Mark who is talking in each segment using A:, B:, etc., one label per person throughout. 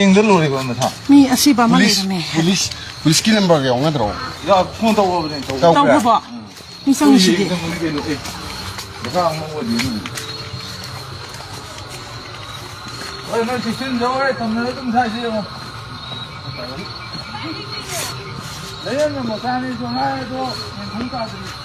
A: 잉들 노리고 뭐 다.
B: 미 아시바 말이네.
C: police number yang ngadro.
A: 야, 폰 타고 그래.
B: 타고 봐. 이 상식이.
A: 내가 안 먹어 니. 너 지금 저래 담는 좀 사시요. 내년에 뭐 산에 좀 해도 공짜들이.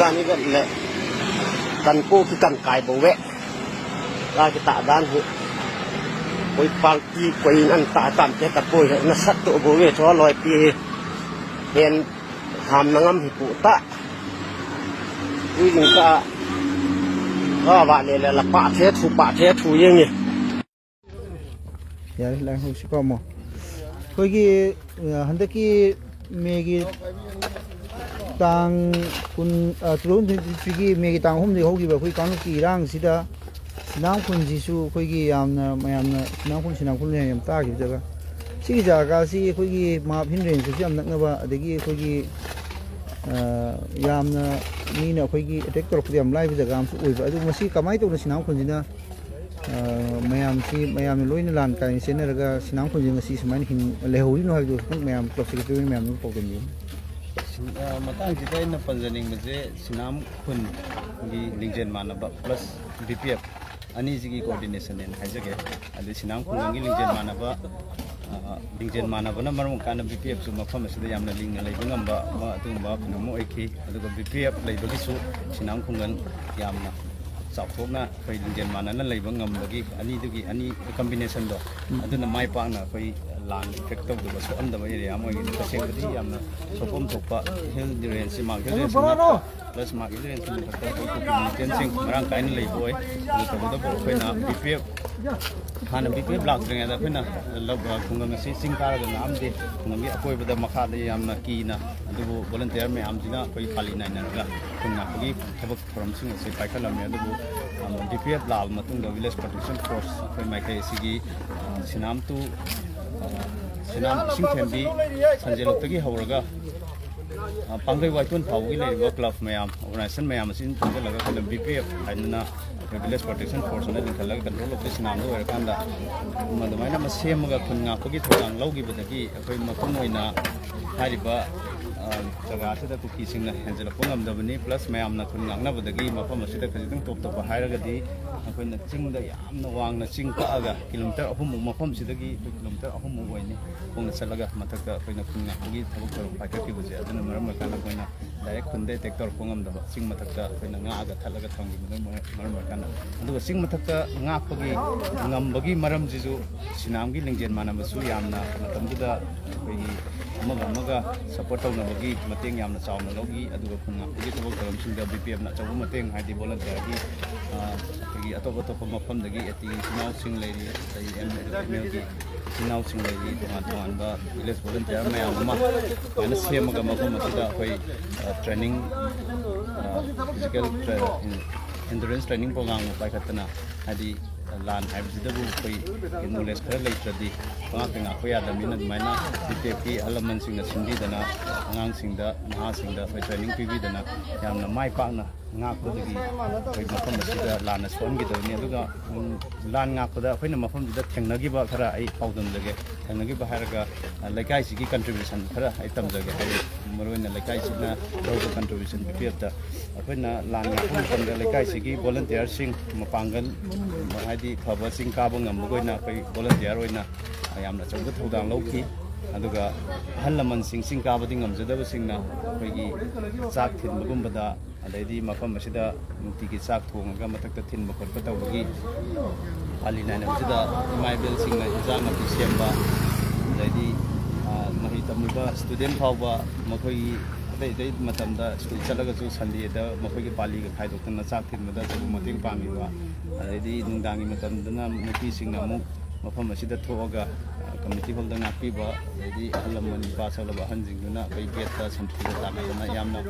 D: Ini kan le kan ko ki kan kai bo we la ki ta dan hu koi pal ki koi an ta tam ke ta poi na sat to bo we cho loi pi hen ham nangam hi pu ta ui jing ka ba le la pa the thu yeng ni
E: ya la hu si pa mo koi ki handa ki me gi tang kun turun gi me gi tang hom de hogi ba koi kan ki rang sida sinam kun ji su koi gi yamna mayamna sinam kun ne yam ta gi jaga si jaga si koi gi ma phin ren su yam nak na ba adegi koi gi yamna ni na koi gi attack tor yam lai jaga am su oi ba adu masi kamai to sinam kun ji na mayam loina lan kai seneraga sinam kun ji ngasi sumain hin lehori no ha du mayam club secretary mayam no ko ni
F: matang kita ina panjaning baje sinam khun gi lingjen manaba plus BPF ani jigi coordination en haijage adi sinam khun gi lingjen manaba na marum kana BPF su mafam asida yamna ling lai bangamba ma atungba phunamo aiki aduga BPF lai bagi su sinam khungan yamna chawthokna khoi lingjen manana leiba ngambagi ani dugi ani combination do aduna mai pakna khoi lan effect of the so am the area mo gi pasengdi yamna sopom thokpa hill range mark range plus mark range ni thakta ko communication marang kain lei boy to da bo khoina BPF hana BPF block ring da khoina lob khungam si singkar ga nam de khungam gi akoi bada makha de yamna ki na adubu volunteer me am jina koi khali nai na ga khunga gi thabak from sing se paikhala me adubu BPF lal matung da village protection force khoi mai kai sigi sinam tu sinam sing thembi sanjelok tagi hawraga pangai waitun phaugi le club mayam organization mayam sin thunga laga kala BPF hainna village protection force na linkala control of sinam do erakanda madamaina ma semaga khunga pagi thodang logi badagi akoi makom oina hariba jaga asida kuki singna henjela pongam dabani plus mayam na khun ngangna badagi mafam asida khajitang top top hairagadi akoina chingda yamna wangna ching kaaga kilometer 3 mafam sidagi kilometer 3 oini pongna chalaga mathaka akoina khun nganggi thabuk tor pakati buje aduna maram kana akoina direct khunde tektor pongam daba ching mathaka akoina ngaaga thalaga thongi maram kana aduga ching mathaka ngaapagi ngambagi maram jisu sinamgi lingjen manamasu yamna matamduda akoigi amaga support tawna bagi mateng yamna chawna logi aduga khunga bagi thabuk taram singa BPF na chawu mateng haidi volunteer gi bagi atop mafam dagi ati sinau sing leiri tai ML gi sinau sing leiri tuan ba village volunteer mayam ma kana semaga mafam asida khoi training physical endurance training program pai khatna hadi lan haibsidabu khoi knowledge khara leitradi nga khoi adamina maina BPF alaman singna sindi dana angang singda naha singda khoi training pibi dana yamna mai pakna nga ko dagi khoi mafam asida lan aswan gi dawni aduga lan nga ko da khoina mafam da thengnagi ba khara ai paudam jage thengnagi ba haraga laikai sigi contribution khara ai tam jage ai maroina laikai signa rogo contribution BPF da khoina lan nga ko tam da laikai sigi volunteer sing mapangal haidi phaba sing ka ba ngam goina kai volunteer oina yamna chawda thodang lauki ꯑꯗꯨꯒ ꯑꯍꯜ ꯂꯃꯟꯁꯤꯡ ꯆꯤꯡ ꯀꯥꯕꯗꯤ ꯉꯝꯖꯗꯕꯁꯤꯡꯅ ꯑꯩꯈꯣꯏꯒꯤ ꯆꯥꯛ ꯊꯤꯟꯕꯒꯨꯝꯕꯗ ꯑꯗꯩꯗꯤ ꯃꯐꯝ ꯑꯁꯤꯗ ꯅꯨꯡꯇꯤꯒꯤ ꯆꯥꯛ ꯊꯣꯡꯉꯒ ꯃꯊꯛꯇ ꯊꯤꯟꯕ ꯈꯣꯠꯄ ꯇꯧꯕꯒꯤ ꯄꯥꯂꯤ ꯅꯥꯏꯅꯕꯁꯤꯗ ꯏꯃꯥ ꯏꯕꯦꯜꯁꯤꯡꯅ ꯏꯟꯖꯥꯡ ꯅꯥꯄꯤ ꯁꯦꯝꯕ ꯑꯗꯩꯗꯤ ꯃꯍꯩ ꯇꯝꯂꯤꯕ ꯁ꯭ꯇꯨꯗꯦꯟ ꯐꯥꯎꯕ ꯃꯈꯣꯏꯒꯤ ꯑꯇꯩ ꯃꯇꯝꯗ ꯁ꯭ꯀꯨꯜ ꯆꯠꯂꯒꯁꯨ ꯁꯟꯗꯦꯗ ꯃꯈꯣꯏꯒꯤ ꯄꯥꯂꯤꯒ ꯈꯥꯏꯗꯣꯛꯇꯅ ꯆꯥꯛ ꯊꯤꯟꯕꯗ ꯑꯆꯧꯕ ꯃꯇꯦꯡ ꯄꯥꯡꯉꯤꯕ ꯑꯗꯩꯗꯤ ꯅꯨꯡꯗꯥꯡꯒꯤ ꯃꯇꯝꯗꯅ ꯅꯨꯄꯤꯁꯤꯡꯅ ꯑꯃꯨꯛ ꯃꯐꯝ ꯑꯁꯤꯗ ꯊꯣꯛꯑꯒ ꯀꯝꯃ꯭ꯌꯨꯅꯤꯇꯤ ꯍꯣꯜꯗ ꯉꯥꯛꯄꯤꯕ ꯑꯗꯩꯗꯤ ꯑꯍꯜ ꯂꯃꯟ ꯅꯨꯄꯥ ꯆꯠꯂꯕ ꯑꯍꯟꯁꯤꯡꯗꯨꯅ ꯑꯩꯈꯣꯏ ꯒꯦꯠꯇ ꯁꯟꯊꯤꯒ ꯇꯥꯟꯅꯗꯅ ꯌꯥꯝꯅ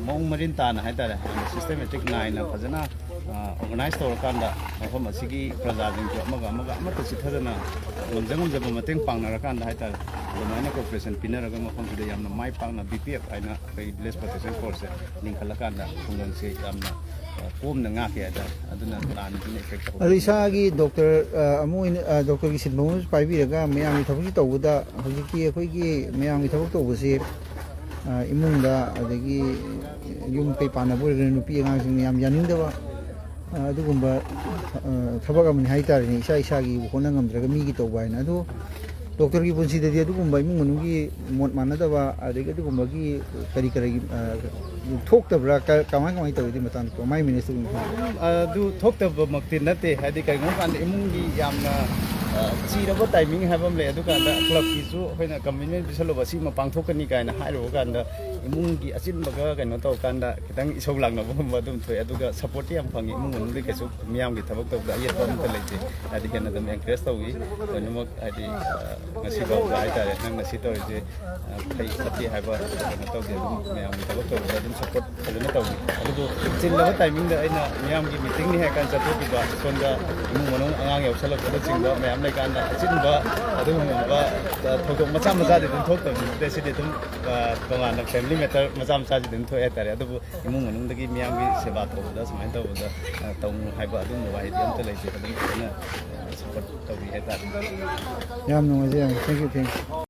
F: ꯃꯑꯣꯡ ꯃꯔꯤꯟ ꯇꯥꯅ ꯍꯥꯏꯇꯥꯔꯦ ꯌꯥꯝꯅ ꯁꯤꯁꯇꯦꯃꯦꯇꯤꯛ ꯅꯥꯏꯅ ꯐꯖꯅ ꯑꯣꯔꯒꯅꯥꯏꯖ ꯇꯧꯔꯀꯥꯟꯗ ꯃꯐꯝ ꯑꯁꯤꯒꯤ ꯄ꯭ꯔꯖꯥꯁꯤꯡꯁꯨ ꯑꯃꯒ ꯑꯃꯠꯇ ꯆꯤꯊꯗꯅ ꯉꯝꯖꯕ ꯃꯇꯦꯡ ꯄꯥꯡꯅꯔꯀꯥꯟꯗ ꯍꯥꯏꯇꯥꯔꯦ ꯑꯗꯨꯃꯥꯏꯅ ꯀꯣꯑꯣꯄꯔꯦꯁꯟ ꯄꯤꯅꯔꯒ ꯃꯐꯝꯁꯤꯗ ꯌꯥꯝꯅ ꯃꯥꯏ ꯄꯥꯛꯅ BPF ꯍꯥꯏꯅ ꯑꯩꯈꯣꯏ ꯚꯤꯂꯦꯖ ꯄ꯭ꯔꯣꯇꯦꯛꯁꯟ ꯐꯣꯔꯁꯁꯦ ꯂꯤꯡꯈꯠꯂꯀꯥꯟꯗ ꯈꯨꯡꯒꯪꯁꯦ ꯌꯥꯝꯅ ꯀꯣꯝꯅ ꯉꯥꯛꯀꯦ ꯍꯥꯏꯇꯥꯔꯦ ꯑꯗꯨꯅ ꯄ꯭ꯂꯥꯟꯁꯤꯅ ꯏꯐꯦꯛ ꯇꯧ
E: ꯑꯗꯣ ꯏꯁꯥꯒꯤ ꯗꯣꯛꯇꯔ ꯑꯃ ꯑꯣꯏꯅ ꯗꯣꯛꯇꯔꯒꯤ ꯁꯤꯟꯐꯝ ꯑꯃꯁꯨ ꯄꯥꯏꯕꯤꯔꯒ ꯃꯌꯥꯝꯒꯤ ꯊꯕꯛꯁꯤ ꯇꯧꯕꯗ ꯍꯧꯖꯤꯛꯀꯤ ꯑꯩꯈꯣꯏꯒꯤ ꯃꯌꯥꯝꯒꯤ ꯊꯕꯛ ꯇꯧꯕꯁꯤ ꯏꯃꯨꯡꯗ ꯑꯗꯒꯤ ꯌꯨꯝ ꯀꯩ ꯄꯥꯟꯅꯕ ꯑꯣꯏꯔꯒꯅ ꯅꯨꯄꯤ ꯑꯉꯥꯡꯁꯤꯡꯅ ꯌꯥꯝ ꯌꯥꯅꯤꯡꯗꯕ ꯑꯗꯨꯒꯨꯝꯕ ꯊꯕꯛ ꯑꯃꯅꯤ ꯍꯥꯏꯇꯥꯔꯦꯅꯦ ꯏꯁꯥꯒꯤ ꯍꯣꯠꯅ ꯉꯝꯗ꯭ꯔꯒ ꯃꯤꯒꯤ ꯇꯧꯕ ꯍꯥꯏꯅ ꯑꯗꯣ ꯗꯣꯛꯇꯔꯒꯤ ꯄꯨꯟꯁꯤꯗꯗꯤ ꯑꯗꯨꯒꯨꯝꯕ ꯏꯃꯨꯡ ꯃꯅꯨꯡꯒꯤ ꯃꯣꯠ ꯃꯥꯟꯅꯗꯕ ꯑꯗꯒꯤ ꯑꯗꯨꯒꯨꯝꯕꯒꯤ ꯀꯔꯤ ꯊꯣꯛꯇꯕ꯭ꯔꯥ ꯀꯃꯥꯏ ꯇꯧꯏ ꯃꯇꯥꯡꯗ ꯃꯥꯏ ꯃꯤꯅꯤꯁꯇꯔ
F: ꯑꯗꯨ ꯊꯣꯛꯇꯕꯃꯛꯇꯤ ꯅꯠꯇꯦ ꯍꯥꯏꯗꯤ ꯀꯔꯤꯒꯨꯝꯕ ꯀꯥꯟꯗ ꯏꯃꯨꯡꯒꯤ ꯌꯥꯝꯅ ꯆꯤꯔꯕ ꯇꯥꯏꯃꯤꯡ ꯍꯥꯏꯕ ꯑꯃ ꯂꯩ ꯑꯗꯨꯀꯥꯟꯗ ꯀ꯭ꯂꯕꯀꯤꯁꯨ ꯑꯩꯈꯣꯏꯅ ꯀꯝꯃ꯭ꯌꯨꯅꯤꯇꯤ ꯄꯤꯁꯜꯂꯨꯕ ꯑꯁꯤꯃ ꯄꯥꯡꯊꯣꯛꯀꯅꯤ ꯀꯥꯏꯅ ꯍꯥꯏꯔꯨꯕ ꯀꯥꯟꯗ इमुंगी अचिनबगा कनो तौकांदा खितंग इसौ लांगनबगुम अदुम थोय अदुगा सपोर्ट याम फंगी इमुंग मनुंगदि कैसु मियामगी थबक तौदा अयेत अमत लेते आदि केना दम एनकरेज तौगी कनमक आदि ngasi बाव हाइतारे नंग ngasi तौजे फै फति हाइबा कनो तौदे अदुम मियामगी थबक तौदा अदुम सपोर्ट फजन तौगी अदुबो चिनलबा टाइमिंग दा अइना मियामगी मीटिंग नि है कान चतोबिबा सोंदा इमुंग मनुंग अंगांग यौसलबदा चिंबा मियाम लेकांदा अचिनबा अदुमबा थोदो मचा मचा दि दुम थोक्तबि देसिदि दुम तोंगाना फैमिली मैटर मचा मचा दि दुम थोय हाइतारे अदुबो इमुंग मनुंगदगी मियामगी सेवा तौबदा समाइन तौबदा तौमु हाइबा अदुम वाइदि अमत लेते अदुम सपोर्ट तौबि हाइतारे
E: याम नुंगाजे थैंक यू